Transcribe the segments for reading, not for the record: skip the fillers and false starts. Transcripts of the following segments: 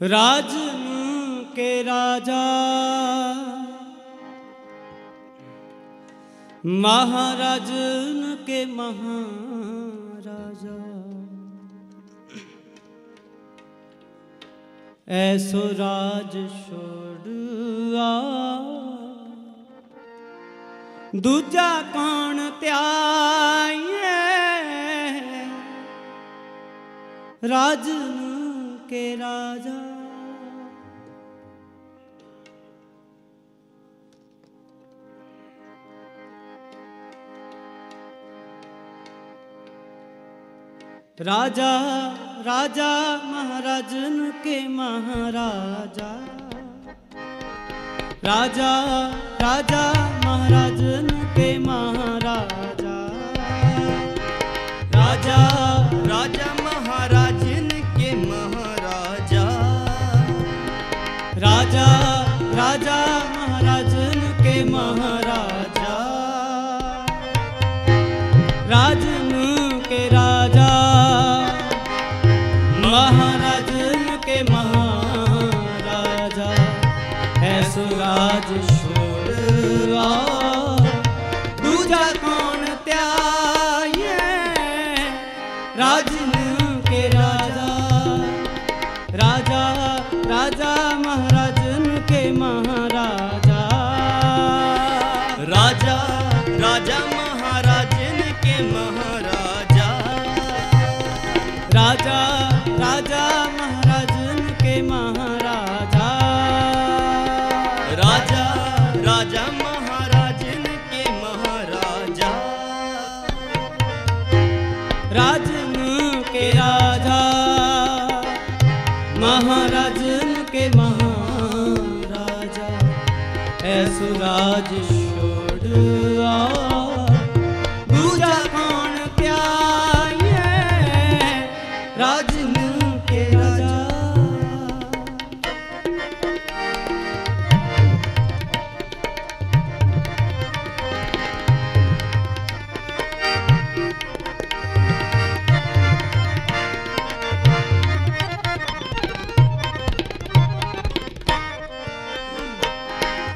राजन के राजा महाराजन के महाराजा ऐसो राज छोड़ा दूजा कौन त्याए राजन के राजा राजा राजा महाराजन के महाराजा राजा राजा महाराजन के महाराजा राजा राजा महाराजन के महाराजा राजा राजा महाराजन के महाराजा राजन के राजा महाराजन के महाराजा ऐसो राज छोड़ा दूजा कौन त्याए राजन के राजा राजा राजा महाराजन के महाराजा राजा राजा महाराजन के महाराजा राजा राजा महाराजन के महाराजा राजा राजा महाराजन के महाराजा राजन के राजा महाराजन के महाराजा ऐसो राज छोड़ा दूजा कौन त्याए राजन के राजा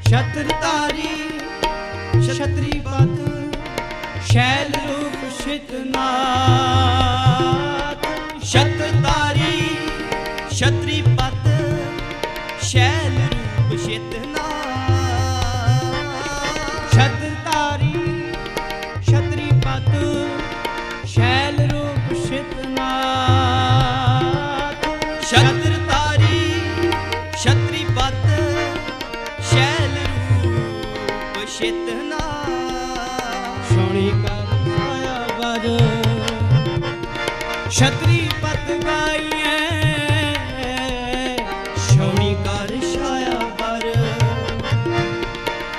छत्रधारी क्षत्रिपत शैल रूप शितनाथ छत्रधारी क्षत्रिपत शैल रूप शितनाथ छत्रधारी क्षत्रिपत शैल रूप शितनाथ छत्रधारी क्षत्रिपत शैल रूप शितनाथ शोणिकर छाया वर क्षत्रिपत गाइए शोणिकर छाया वर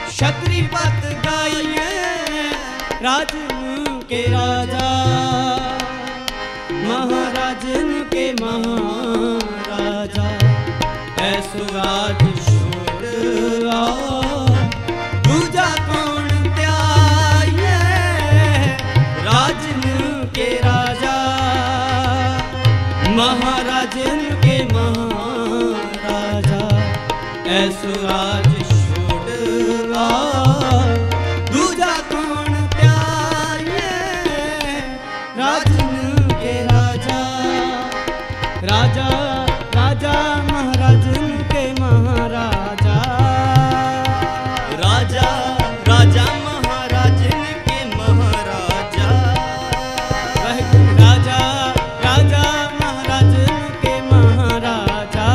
क्षत्रिपत गाइए राजन के राजा महाराजन के महाराजा ऐसो राज छोड़ा दूजा कौन त्याए राजन के राजा महाराजन के महाराजा ऐसो राज छोड़ा दूजा कौन त्याए राजन के राजा राजा राजा महाराजन के महाराजा राजा राजा महाराजन के महाराजा राजा राजा महाराजन के महाराजा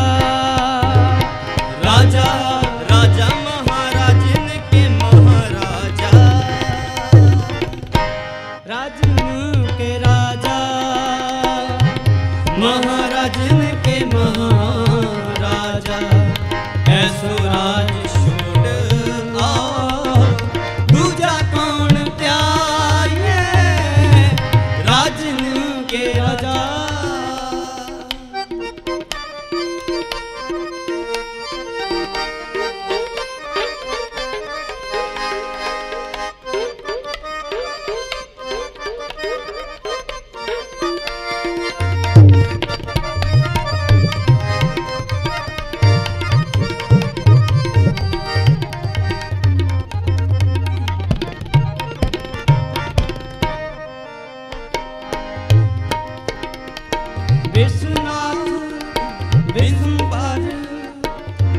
राजा राजा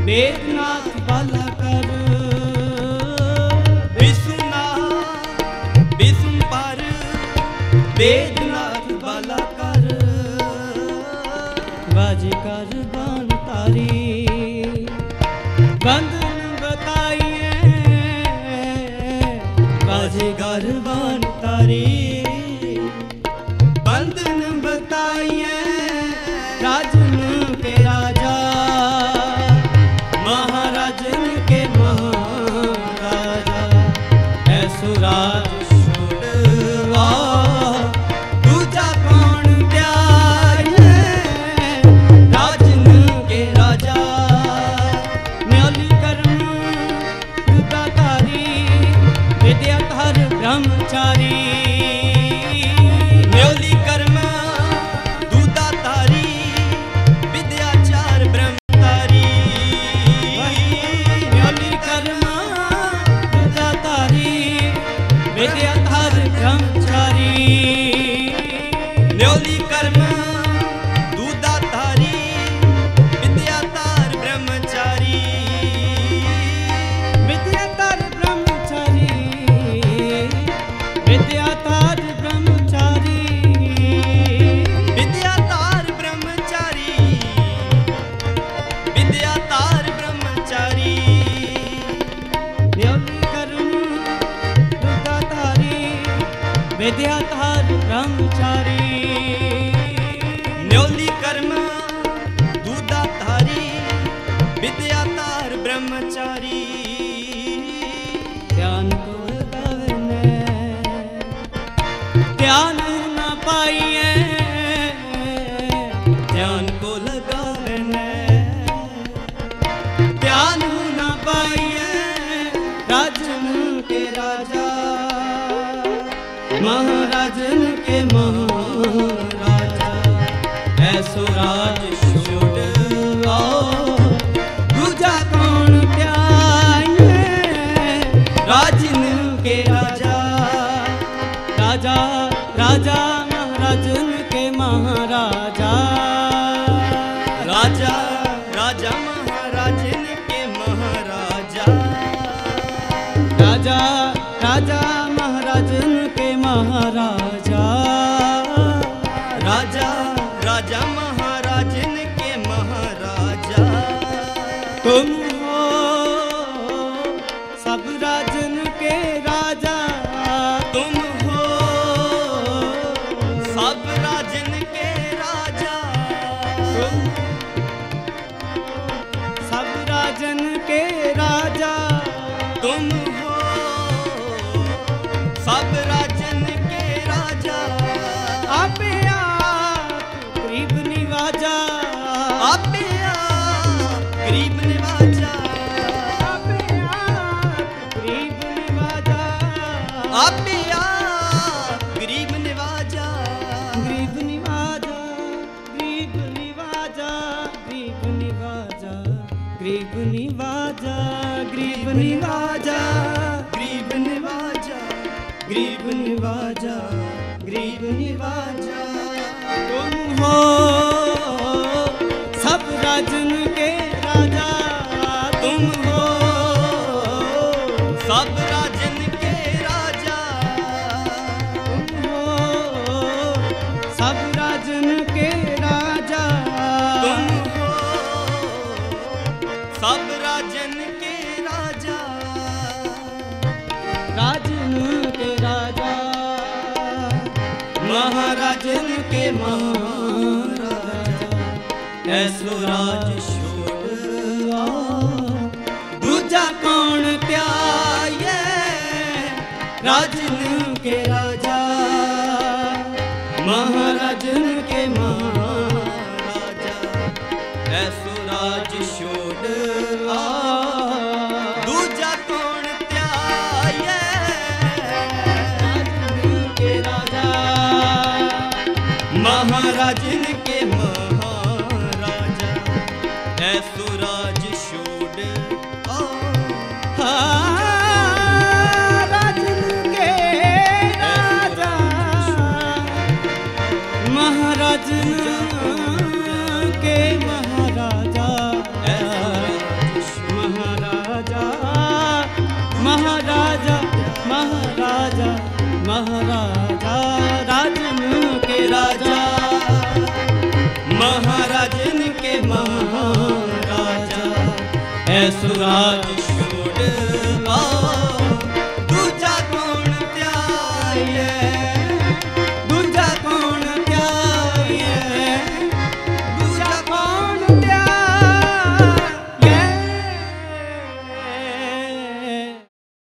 वेदनाथ बाला कर विष्णु पर वेदनाथ बाला कर बाजी कर बान तारी बंधन बताइए बाजी कर बान तारी बंधन बताइए राजन के राजा महाराजन के महाराजा ऐसो राज छोड़वा दूजा कौन त्यागे राजन के राजा न्योली कर्म दुदातारी विद्याधर ब्रह्मचारी न्योली कर्म दूदातारी विद्याचार ब्रह्मचारी न्योली कर्म दुदातारी विद्याधर ब्रह्मचारी न्योली कर्म दूदातारी विद्यातार ब्रह्मचारी विद्याधर ब्रह्मचारी विद्याधर ब्रह्मचारी विद्यातार ब्रह्मचारी विद्यातार ब्रह्मचारी न्योली कर्म दुदातारी विद्याधर ब्रह्मचारी न्योली कर्म दूदातारी विद्यातार ब्रह्मचारी ध्यान को लगावने ध्यान न पाइए ध्यान को लगावने ध्यान न पाइए राजन के राजा महाराजन के महाराजा ऐसो राज छोड़वा दूजा कौन त्यागे राजन के राजा राजा राजा महाराजन के महाराजा राजा राजा महाराजन के महाराजा राजा राजा महाराजन के महाराजा राजा राजा महाराजन के महाराजा तुम हो सब राजन के राजा तुम हो सब राजन के राजा तुम सब राजन के राजा तुम हो सब राजन के राजा आपे आप गरीब निवाजा आपे आप गरीब निवाजा आपे आप गरीब निवाजा आपे आप गरीब निवाजा गरीब निवाजा गरीब निवाजा गरीब निवाजा गरीब निवाजा गरीब निवाजा गरीब निवाजा गरीब निवाजा गरीब निवाजा तुम हो सब राजन के राजा तुम हो सब राजन के राजा तुम हो सब राजन के राजा तुम हो सब राजन के राजा राजन के राजा महाराजन के महाराजा ऐसो राज छोड़वा दूजा कौन त्यागे राजन के राजा महाराजन के महाराजा ऐसो राज छोड़वा दूजा कौन त्यागे राजन के राजा महाराजन के महाराजा ऐसो राज छोड़वा राजन के राजा महाराजन के महाराजा सुराज छोड़ आ दूजा कौन त्याए